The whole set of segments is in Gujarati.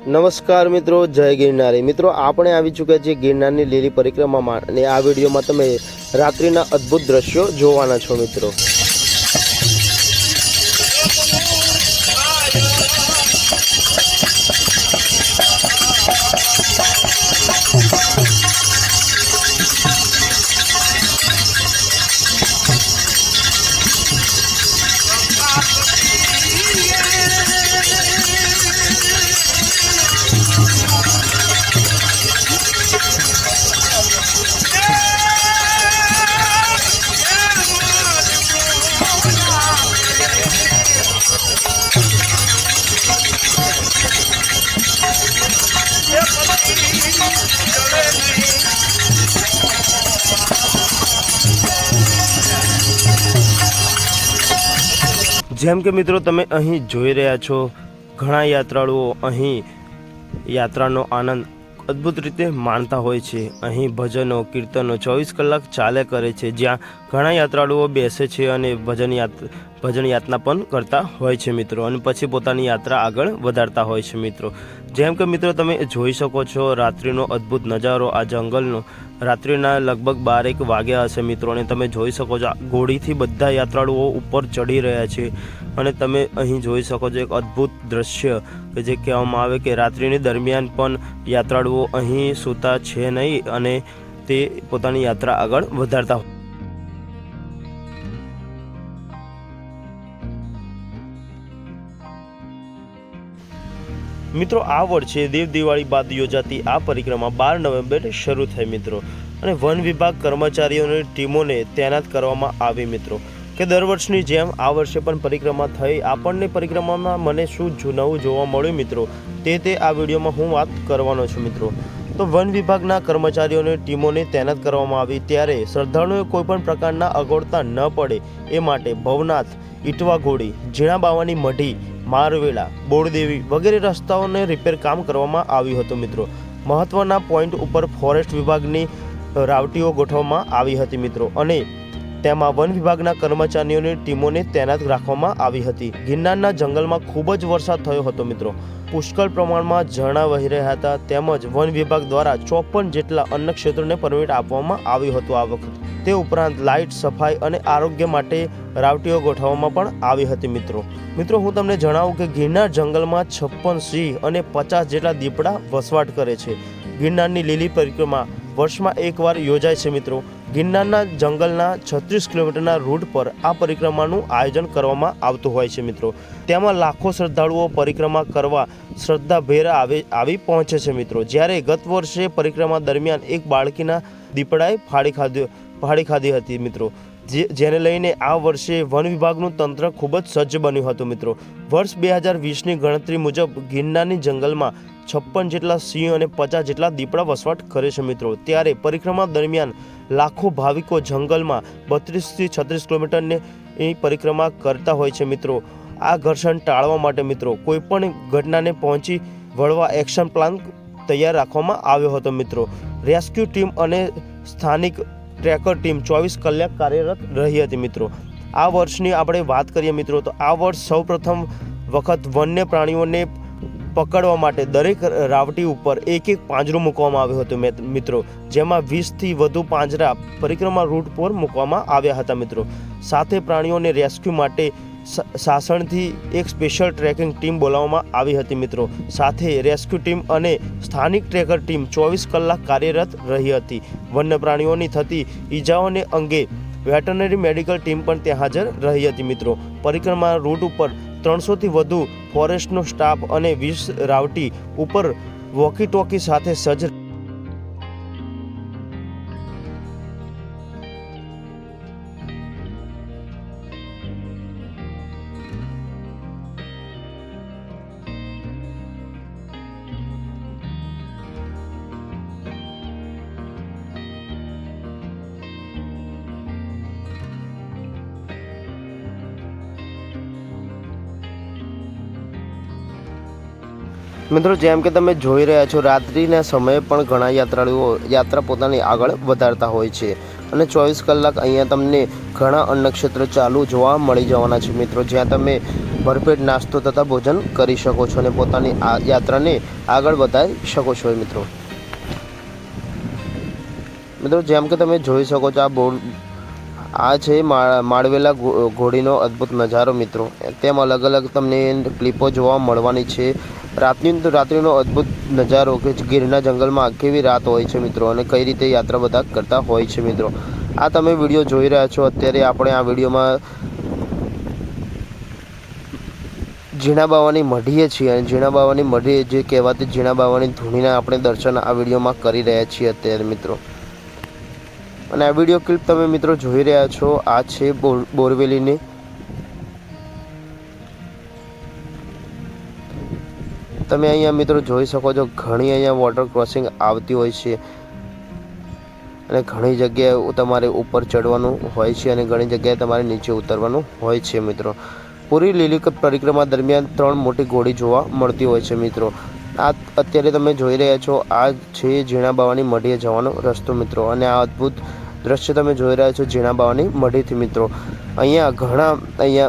नमस्कार मित्रों, जय गिरनारी। मित्रों, आपणे આવી ચૂક્યા છીએ ગિરનારની લીલી પરિક્રમામાં અને આ વિડીયોમાં તમે રાત્રિના અદ્ભુત દ્રશ્યો જોવાના છો મિત્રો। જેમ કે મિત્રો તમે અહીં જોઈ રહ્યા છો, ઘણા યાત્રાળુઓ અહીં યાત્રાનો આનંદ અદ્ભુત રીતે માણતા હોય છે। અહીં ભજનો કીર્તનો 24 કલાક ચાલે કરે છે, જ્યાં ઘણા યાત્રાળુઓ બેસે છે અને ભજન યાત્રા પણ કરતા હોય છે મિત્રો, અને પછી પોતાની યાત્રા આગળ વધારતા હોય છે મિત્રો। જેમ કે મિત્રો તમે જોઈ શકો છો, રાત્રિનો અદ્ભુત નજારો આ જંગલનો રાત્રિના લગભગ 12-1 વાગ્યા હશે મિત્રો, અને તમે જોઈ શકો છો ઘોડીથી બધા યાત્રાળુઓ ઉપર ચડી રહ્યા છે અને તમે અહીં જોઈ શકો છો એક અદ્ભુત દ્રશ્ય કે જે કહેવામાં આવે કે રાત્રિની દરમિયાન પણ યાત્રાળુઓ અહીં સૂતા છે નહીં અને તે પોતાની યાત્રા આગળ વધારતા હોય। મિત્રો આ વર્ષે દેવ દિવાળી બાદ યોજાતી આ પરિક્રમા 12 નવેમ્બરે શરૂ થઈ મિત્રો, અને વન વિભાગ કર્મચારીઓની ટીમોને તૈનાત કરવામાં આવી મિત્રો, કે દર વર્ષની જેમ આ વર્ષે પણ પરિક્રમા થઈ। આપણને પરિક્રમામાં મને શું નવું જોવા મળ્યું મિત્રો, તે આ વિડીયોમાં હું વાત કરવાનો છું મિત્રો। તો વન વિભાગના કર્મચારીઓની ટીમોને તૈનાત કરવામાં આવી, ત્યારે શ્રદ્ધાળુઓએ કોઈપણ પ્રકારના અગવડતા ન પડે એ માટે ભવનાથ, ઈટવાઘોડી, ઝીણાબાવાની મઢી, મારવેલા, બોરદેવી વગેરે રસ્તાઓને રિપેર કામ કરવામાં આવ્યું હતું મિત્રો। મહત્વના પોઈન્ટ ઉપર ફોરેસ્ટ વિભાગની રાવટીઓ ગોઠવવામાં આવી હતી મિત્રો, અને તેમાં વન વિભાગના કર્મચારીઓની ટીમોને તૈનાત રાખવામાં આવી હતી। ગિરનારના જંગલમાં ખૂબ જ વરસાદ થયો હતો મિત્રો, પુષ્કળ પ્રમાણમાં ઝરણા વહી રહ્યા હતા, તેમજ વન વિભાગ દ્વારા 54 જેટલા અન્ય ક્ષેત્રોને પરમિટ આપવામાં આવ્યું હતું આ વખતે। તે ઉપરાંત લાઇટ, સફાઈ અને આરોગ્ય માટે રાવટીઓ ગોઠવવામાં પણ આવી હતી મિત્રો હું તમને જણાવું કે ગિરનાર જંગલમાં 56 સિંહ અને 50 જેટલા દીપડા વસવાટ કરે છે। ગિરનારની લીલી પરિક્રમા વર્ષમાં એકવાર યોજાય છે મિત્રો। ગિરનારના જંગલના 36 કિલોમીટરના રૂટ પર આ પરિક્રમાનું આયોજન કરવામાં આવતું હોય છે મિત્રો। તેમાં લાખો શ્રદ્ધાળુઓ પરિક્રમા કરવા શ્રદ્ધાભેર આવી પહોંચે છે મિત્રો। જ્યારે ગત વર્ષે પરિક્રમા દરમિયાન એક બાળકીના દીપડાએ ફાડી ખાધી હતી મિત્રો, જેને લઈને આ વર્ષે વન વિભાગનું તંત્ર ખૂબ જ સજ્જ બન્યું હતું મિત્રો। વર્ષ 2020ની ગણતરી મુજબ ગિરનારની જંગલમાં 56 જેટલા સિંહ અને 50 જેટલા દીપડા વસવાટ કરે છે મિત્રો। ત્યારે પરિક્રમા દરમિયાન લાખો ભાવિકો જંગલમાં 32થી 36 કિલોમીટરની પરિક્રમા કરતા હોય છે મિત્રો। આ ઘર્ષણ ટાળવા માટે મિત્રો કોઈપણ ઘટનાને પહોંચી વળવા એક્શન પ્લાન તૈયાર રાખવામાં આવ્યો હતો મિત્રો। રેસ્ક્યુ ટીમ અને સ્થાનિક ટ્રેકર ટીમ 24 કલાક કાર્યરત રહી હતી મિત્રો। આ વર્ષની આપણે વાત કરીએ મિત્રો, તો આ વર્ષ સૌપ્રથમ વખત વન્ય પ્રાણીઓને પકડવા માટે દરેક રાવટી ઉપર એક પાંજરું મૂકવામાં આવ્યું હતું મિત્રો, જેમાં 20થી વધુ પાંજરા પરિક્રમા રૂટ પર મૂકવામાં આવ્યા હતા મિત્રો। સાથે પ્રાણીઓને રેસ્ક્યુ માટે સાસણથી એક સ્પેશિયલ ટ્રેકિંગ ટીમ બોલાવવામાં આવી હતી મિત્રો। સાથે રેસ્ક્યુ ટીમ અને સ્થાનિક ટ્રેકર ટીમ 24 કલાક કાર્યરત રહી હતી। વન્ય પ્રાણીઓની થતી ઈજાઓને અંગે વેટરનરી મેડિકલ ટીમ પણ ત્યાં હાજર રહી હતી મિત્રો। પરિક્રમા રૂટ ઉપર 300થી વધુ ફોરેસ્ટનો સ્ટાફ અને 20 રાવટી ઉપર વોકી ટોકી સાથે સજ્જ। મિત્રો જેમ કે તમે જોઈ રહ્યા છો, રાત્રિના સમયે પણ ઘણા યાત્રાળુઓ યાત્રા પોતાની આગળ વધારતા હોય છે, અને 24 કલાક અહીંયા તમને ઘણા અન્નક્ષેત્ર ચાલુ જોવા મળી જવાના છે મિત્રો, જ્યાં તમે ભરપેટ નાસ્તો તથા ભોજન કરી શકો છો અને પોતાની આ યાત્રાને આગળ વધારી શકો છો મિત્રો. મિત્રો જેમ કે તમે જોઈ શકો છો, આ છે માળવેલા ઘોડીનો અદ્ભુત નજારો મિત્રો. તેમ અલગ અલગ તમને ક્લિપો જોવા મળવાની છે. રાત્રિનો અદ્ભુત નજારો કે ગીરના જંગલમાં કેવી રાત હોય છે મિત્રો, અને કઈ રીતે યાત્રા બધા કરતા હોય છે મિત્રો. આ તમે વિડીયો જોઈ રહ્યા છો. અત્યારે આપણે આ વિડીયોમાં ઝીણા બાવાની મઢીએ છીએ, અને ઝીણા બાવાની મઢી જે કહેવાતી ઝીણા બાવાની ધૂણીના આપણે દર્શન આ વિડીયોમાં કરી રહ્યા છીએ અત્યારે મિત્રો. અને આ વિડીયો ક્લિપ તમે મિત્રો જોઈ રહ્યા છો, આ છે બોરવેલીની. તમે અહીંયા મિત્રો જોઈ શકો છો, ઘણી અહીંયા વોટર ક્રોસિંગ આવતી હોય છે, અને ઘણી જગ્યાએ તમારે ઉપર ચડવાનું હોય છે અને ઘણી જગ્યાએ તમારે નીચે ઉતરવાનું હોય છે મિત્રો. પૂરી લીલી પરિક્રમા દરમિયાન 3 મોટી ઘોડી જોવા મળતી હોય છે મિત્રો. આ અત્યારે તમે જોઈ રહ્યા છો, આ છે ઝીણા બાવાની મઢીએ જવાનો રસ્તો મિત્રો, અને આ અદ્ભુત દ્રશ્ય તમે જોઈ રહ્યા છો ઝીણા બાવાની મઢીથી મિત્રો. અહીંયા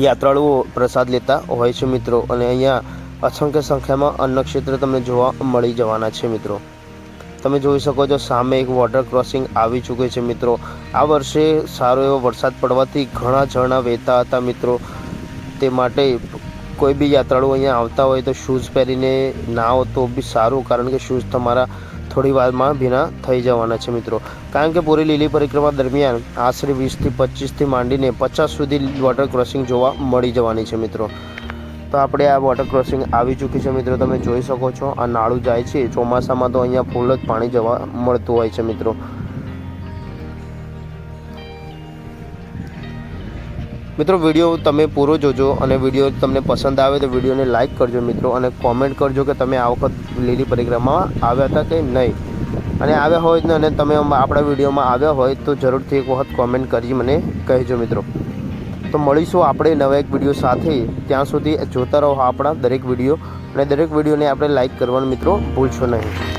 યાત્રાળુઓ પ્રસાદ લેતા હોય છે મિત્રો, અને અહીંયા અસંખ્ય સંખ્યામાં અન્નક્ષેત્ર તમને જોવા મળી જવાના છે મિત્રો. તમે જોઈ શકો છો સામે એક વોટર ક્રોસિંગ આવી ચૂક્યું છે મિત્રો. આ વર્ષે સારો એવો વરસાદ પડવાથી ઘણા ઝરણા વહેતા હતા મિત્રો. તે માટે કોઈ બી યાત્રાળુ અહીંયા આવતા હોય તો શૂઝ પહેરીને ના આવો તો બી સારું, કારણ કે શૂઝ તમારા થોડી વારમાં ભીના થઈ જવાના છે મિત્રો. કારણ કે પૂરી લીલી પરિક્રમા દરમિયાન આશરે 20 થી 25 થી માંડીને 50 સુધી વોટર ક્રોસિંગ જોવા મળી જવાની છે મિત્રો. તો આપણે આ વોટર ક્રોસિંગ આવી ચૂકી છે મિત્રો. તમે જોઈ શકો છો, આ નાળું જાય છે. ચોમાસામાં તો અહીંયા ફૂલ જ પાણી જવા મળતું હોય છે મિત્રો. મિત્રો વિડીયો તમે પૂરો જોજો, અને વિડીયો તમને પસંદ આવે તો વિડીયોને લાઇક કરજો મિત્રો, અને કોમેન્ટ કરજો કે તમે આ વખત લીલી પરિક્રમામાં આવ્યા હતા કે નહીં. અને આવ્યા હોય અને તમે આપણા વિડીયોમાં આવ્યા હોય તો જરૂરથી એક વખત કોમેન્ટ કરી મને કહેજો મિત્રો. તો મળીશું આપણે નવા એક વિડીયો સાથે. ત્યાં સુધી જોતા રહો આપણા દરેક વિડીયો, અને દરેક વિડીયોને આપણે લાઇક કરવાનું મિત્રો ભૂલશો નહીં.